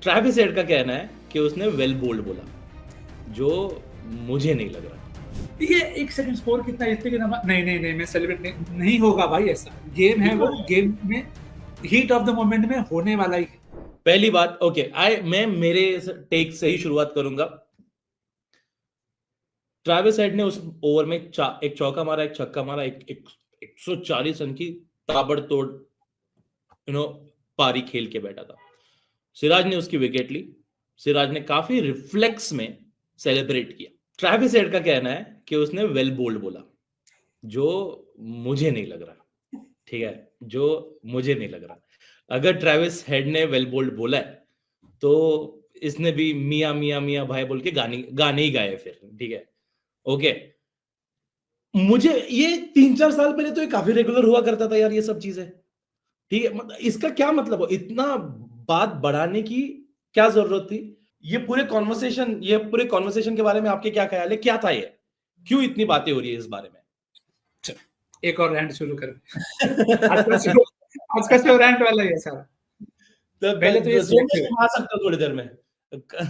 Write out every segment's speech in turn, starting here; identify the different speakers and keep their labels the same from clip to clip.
Speaker 1: Travis head का कहना है कि उसने वेल बोल्ड बोला, जो मुझे नहीं लग रहा।
Speaker 2: ये एक सेकंड स्कोर कितना जीतते कि नहीं मैं सेलिब्रेट नहीं होगा भाई। ऐसा गेम है, वो गेम में हीट ऑफ द मोमेंट में होने वाला ही है।
Speaker 1: पहली बात, ओके, मैं मेरे टेक से ही शुरुआत करूंगा। ट्रैविस हेड ने उस ओवर में एक चौका मारा, एक छक्का मारा, एक 140 रन की ताबड़तोड़ पारी खेल के बैठा था। सिराज ने उसकी विकेट ली। सिराज ने काफी रिफ्लेक्स में सेलिब्रेट किया। ट्रैविस हेड का कहना है कि उसने वेल बोल्ड बोला, जो मुझे नहीं लग रहा। ठीक है, जो मुझे नहीं लग रहा। अगर ट्रैविस हेड ने वेल बोल्ड बोला है तो इसने भी मियां मियां मियां भाई बोल के गाने ही गाए फिर। ठीक है, ओके। मुझे ये 3-4 साल पहले तो ये काफी रेगुलर हुआ करता था यार, ये सब चीजें। ठीक है, मतलब इसका क्या मतलब हो, इतना बात बढ़ाने की क्या जरूरत थी? ये पूरे कॉन्वर्सेशन के बारे में आपके क्या ख्याल है? क्या था ये? क्यों इतनी बातें हो रही है इस बारे में?
Speaker 2: एक और रैंट शुरू कर। आज का शो रैंट वाला ही है सारा। पहले तो ये
Speaker 1: तुम आ सकते हो थोड़ी देर में।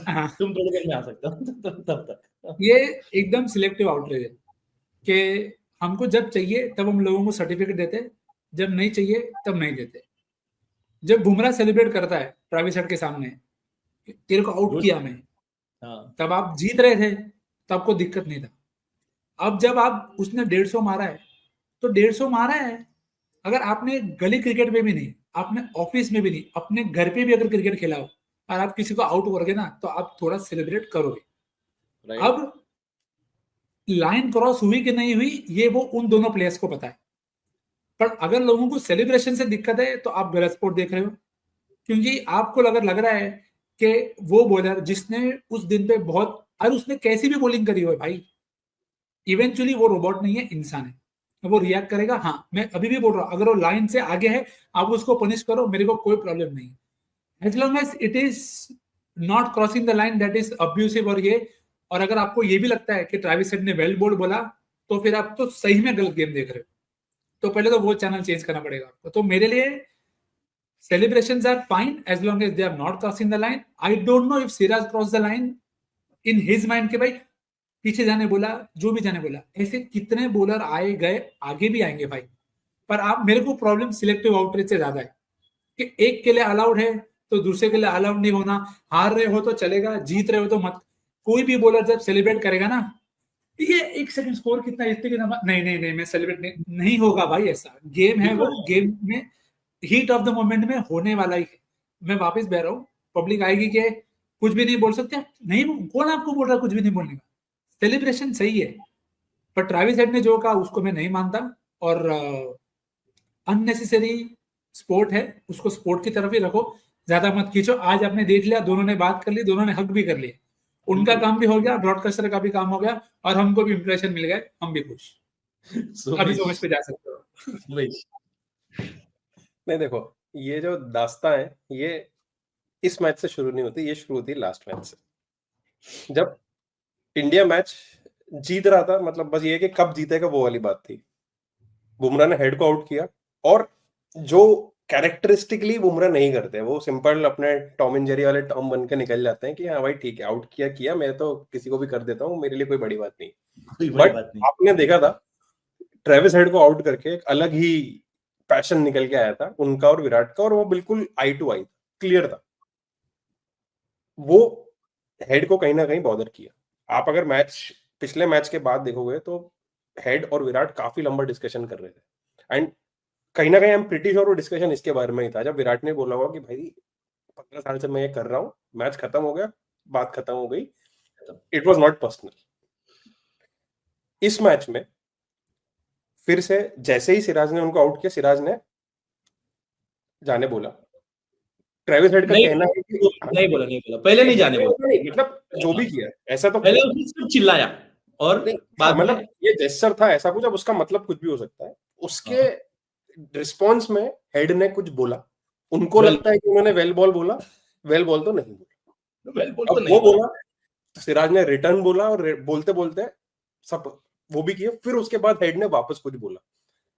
Speaker 2: हाँ,
Speaker 1: तुम थोड़ी देर में आ सकते हो तब तक।
Speaker 2: ये एकदम सिलेक्टिव आउटरीच है कि हमको जब चाहिए तब हम लोगों को सर्टिफिकेट देते, जब नहीं चाहिए तब नहीं देते। जब बुमराह सेलिब्रेट करता है ट्रैविस हेड के सामने, तेरे को आउट किया मैं,
Speaker 1: हाँ,
Speaker 2: तब आप जीत रहे थे, तब कोई दिक्कत नहीं था। अब जब आप उसने 150 मारा है तो 150 मारा है। अगर आपने गली क्रिकेट में भी नहीं, आपने ऑफिस में भी नहीं, अपने घर पे भी अगर क्रिकेट खेला हो और आप किसी को आउट करोगे ना, तो आप थोड़ा सेलिब्रेट करोगे।
Speaker 1: राइट।
Speaker 2: अब लाइन क्रॉस हुई कि नहीं हुई, ये वो उन दोनों प्लेयर्स को पता है। पर अगर लोगों को सेलिब्रेशन से दिक्कत है तो आप गलत स्पोर्ट देख रहे हो। क्योंकि आपको अगर लग रहा है कि वो बॉलर जिसने उस दिन पे बहुत, और उसने कैसी भी बॉलिंग करी हो भाई, इवेंचुअली वो रोबोट नहीं है, इंसान है, वो रिएक्ट करेगा। हाँ, मैं अभी भी बोल रहा हूँ, अगर वो लाइन से आगे है आप उसको पनिश करो, मेरे को कोई प्रॉब्लम नहीं। As long as it is not crossing the line that is abusive और ये। और अगर आपको ये भी लगता है कि ट्रैविस हेड ने वेल बोल्ड बोला, तो फिर आप तो सही में गलत गेम देख रहे हो। तो पहले तो वो चैनल चेंज करना पड़ेगा आपको। तो मेरे लिए celebrations are fine as long as they are not crossing the line. I don't know if Siraj crossed the line in his mind के भाई पीछे जाने बोला, जो भी जाने बोला। ऐसे कितने बॉलर आए गए, आगे भी आएंगे भाई। पर आप, मेरे को प्रॉब्लम सिलेक्टिव आउटरीच से ज्यादा है कि एक के लिए अलाउड है तो दूसरे के लिए अलाउड नहीं होना। हार रहे हो तो चलेगा, जीत रहे हो तो मत। कोई भी बॉलर जब सेलिब्रेट करेगा ना, ये एक सेकंड स्कोर कितना जीतते कि नहीं मैं सेलिब्रेट नहीं होगा भाई। ऐसा गेम है, वो गेम में हीट ऑफ द मोमेंट में होने वाला ही है। मैं वापस बह रहा हूँ, पब्लिक आएगी कि कुछ भी नहीं बोल सकते नहीं, कौन आपको बोल रहा है कुछ भी नहीं बोलने का? सेलिब्रेशन सही है, पर ट्रैविस हेड ने जो कहा उसको मैं नहीं मानता। और अननेसेसरी स्पोर्ट है, उसको स्पोर्ट की तरफ ही रखो, ज्यादा मत खींचो। आज आपने देख लिया, दोनों ने बात कर ली, दोनों ने हक भी कर लिए, उनका काम भी हो गया, ब्रॉडकास्टर का भी काम हो गया, और हमको भी इंप्रेशन मिल गए, हम भी खुश। अभी समझ पे जा सकते हो।
Speaker 3: नहीं देखो, ये जो दास्तां है ये इस मैच से शुरू नहीं होती, ये शुरू होती है लास्ट मैच से। जब इंडिया मैच जीत रहा था, मतलब बस ये कि कब जीतेगा वो वाली बात थी। बुमराह ने हेड को आउट किया, और जो कैरेक्टरिस्टिकली बुमराह नहीं करते, वो सिंपल अपने टॉम एंड जेरी वाले टॉम बन के निकल जाते हैं कि हाँ भाई ठीक है, आउट किया मैं तो किसी को भी कर देता हूँ, मेरे लिए कोई बड़ी बात नहीं। बट आपने देखा था ट्रेविस हेड को आउट करके एक अलग ही पैशन निकल के आया था उनका और विराट का, और वो बिल्कुल आई टू आई क्लियर था। वो हेड को कहीं ना कहीं बॉदर किया। आप अगर पिछले मैच के बाद देखोगे तो हेड और विराट काफी लंबा डिस्कशन कर रहे थे, एंड कहीं ना कहीं आई एम प्रीटी श्योर वो डिस्कशन इसके बारे में ही था, जब विराट ने बोला होगा कि भाई 15 साल से मैं ये कर रहा हूँ, मैच खत्म हो गया, बात खत्म हो गई, इट वॉज नॉट पर्सनल। इस मैच में फिर से जैसे ही सिराज ने उनको आउट किया, सिराज ने जाने बोला। ट्रेविस हेड का कहना है कि
Speaker 1: नहीं बोला, पहले नहीं जाने बोला,
Speaker 3: मतलब जो भी किया ऐसा तो
Speaker 1: पहले उसने सिर्फ चिल्लाया और बाद
Speaker 3: मतलब
Speaker 1: में
Speaker 3: ये जेस्चर था ऐसा कुछ, अब उसका मतलब कुछ भी हो सकता है। उसके रिस्पॉन्स में हेड ने कुछ बोला, उनको लगता है कि उन्होंने वेल बॉल बोला, वेल बॉल तो नहीं बोला,
Speaker 1: वेल बॉल
Speaker 3: अब
Speaker 1: तो नहीं
Speaker 3: वो बोला, सिराज ने रिटर्न बोला, और बोलते बोलते सब वो भी किया, फिर उसके बाद हेड ने वापस कुछ बोला।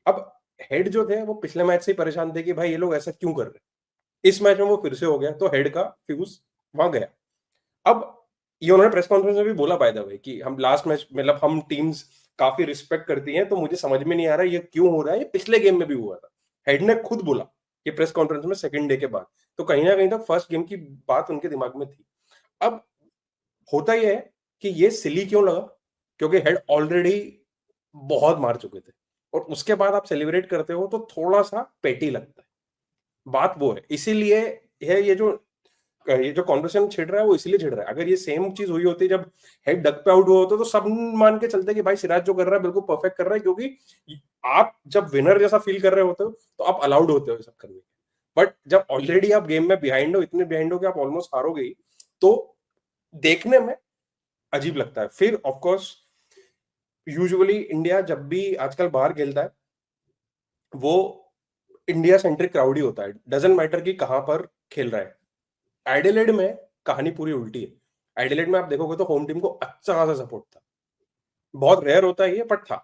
Speaker 3: अब हेड जो थे वो पिछले मैच से ही परेशान थे कि भाई ये लोग ऐसा क्यों कर रहे हैं। इस मैच में वो फिर से हो गया, तो हेड का फ्यूज वहां गया। अब ये उन्होंने प्रेस कॉन्फ्रेंस में भी बोला बाय द वे कि हम लास्ट मैच मतलब हम टीम्स काफी रिस्पेक्ट करती हैं, तो मुझे समझ में नहीं आ रहा ये क्यों हो रहा है, ये पिछले गेम में भी हुआ था। हेड ने खुद बोला ये प्रेस कॉन्फ्रेंस में सेकंड डे के बाद, तो कहीं ना कहीं तक फर्स्ट गेम की बात उनके दिमाग में थी। अब होता यह है कि ये सिली क्यों लगा, क्योंकि हेड ऑलरेडी बहुत मार चुके थे और उसके बाद आप सेलिब्रेट करते हो तो थोड़ा सा पेटी लगता है। बात वो है, इसीलिए है ये जो कॉन्वर्सेशन छिड़ रहा है वो इसलिए छिड़ रहा है। अगर ये सेम चीज हुई होती जब हेड डक पे आउट हुआ होता तो सब मान के चलते कि भाई सिराज जो कर रहा है बिल्कुल परफेक्ट कर रहा है, क्योंकि आप जब विनर जैसा फील कर रहे होते हो तो आप अलाउड होते हो ये सब करने। बट जब ऑलरेडी आप गेम में बिहाइंड हो, इतने बिहाइंड हो कि आप ऑलमोस्ट हारोगे ही, तो देखने में अजीब लगता है। फिर ऑफकोर्स यूजुअली इंडिया जब भी आजकल बाहर खेलता है वो इंडिया सेंट्रिक क्राउड ही होता है, डजंट मैटर कि कहां पर खेल रहा है। एडिलेड में कहानी पूरी उल्टी है। एडिलेड में आप देखोगे तो होम टीम को अच्छा खासा सपोर्ट था, बहुत रेयर होता है ये बट था।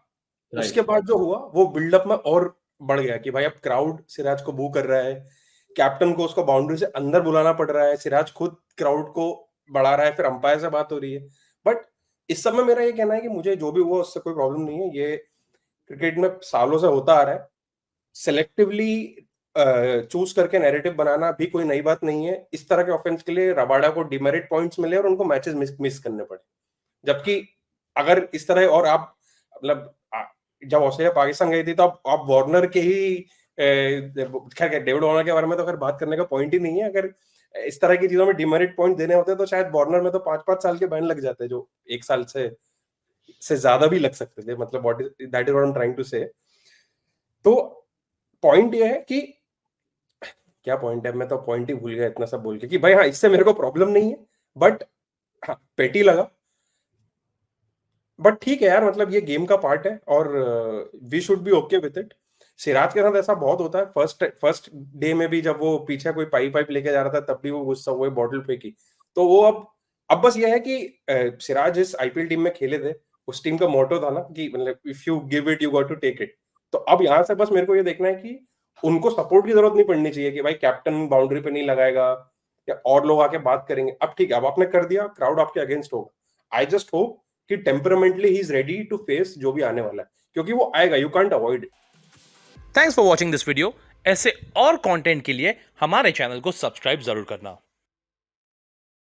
Speaker 3: उसके बाद जो हुआ वो बिल्डअप में और बढ़ गया कि भाई अब क्राउड सिराज को बू कर रहा है, कैप्टन को उसको बाउंड्री से अंदर बुलाना पड़ रहा है, सिराज खुद क्राउड को बढ़ा रहा है, फिर अंपायर से बात हो रही है। बट इस सब में मेरा ये कहना है कि मुझे जो भी हुआ उससे कोई प्रॉब्लम नहीं है, ये क्रिकेट में सालों से होता आ रहा है। सेलेक्टिवली चूज करके नैरेटिव बनाना भी कोई नई बात नहीं है। इस तरह के ऑफेंस के लिए रबाडा को डिमेरिट पॉइंट्स मिले और उनको मैचेस मिस करने पड़े, जबकि अगर इस तरह और आप मतलब जब ऑस्ट्रेलिया पाकिस्तान गई थी तो आप वार्नर के ही खैर डेविड वार्नर के बारे में तो खैर बात करने का पॉइंट ही नहीं है। अगर इस तरह की चीजों में डिमेरिट पॉइंट देने होते तो शायद वार्नर में तो 5-5 साल के बैन लग जाते, जो 1 साल से ज्यादा भी लग सकते थे। मतलब that is what I am trying to say. तो पॉइंट ये है कि क्या पॉइंट है, मैं तो पॉइंट ही भूल गया इतना सब बोल के कि भाई हाँ इससे मेरे को प्रॉब्लम नहीं है, बट हाँ पेटी लगा। बट ठीक है यार, मतलब ये गेम का पार्ट है और we should be okay with it. Siraj के साथ ऐसा बहुत होता है। फर्स्ट डे में भी जब वो पीछे कोई पाइप लेके जा रहा था तब भी वो गुस्सा हुआ, बॉटल फेंकी। तो वो अब बस ये है कि सिराज जिस आईपीएल टीम में खेले थे उस टीम का मोटो था ना कि मतलब if you give it you got to take it. तो अब यहाँ से बस मेरे को ये देखना है कि उनको सपोर्ट की जरूरत नहीं पड़नी चाहिए कि भाई कैप्टन बाउंड्री पे नहीं लगाएगा या और लोग आके बात करेंगे। अब ठीक है, अब आपने कर दिया, क्राउड आपके अगेंस्ट होगा। आई जस्ट होप कि temperamentally he is ready to face जो भी आने वाला है, क्योंकि वो आएगा, you can't avoid it.
Speaker 1: Thanks for watching this video. ऐसे और कंटेंट के लिए हमारे चैनल को सब्सक्राइब जरूर करना।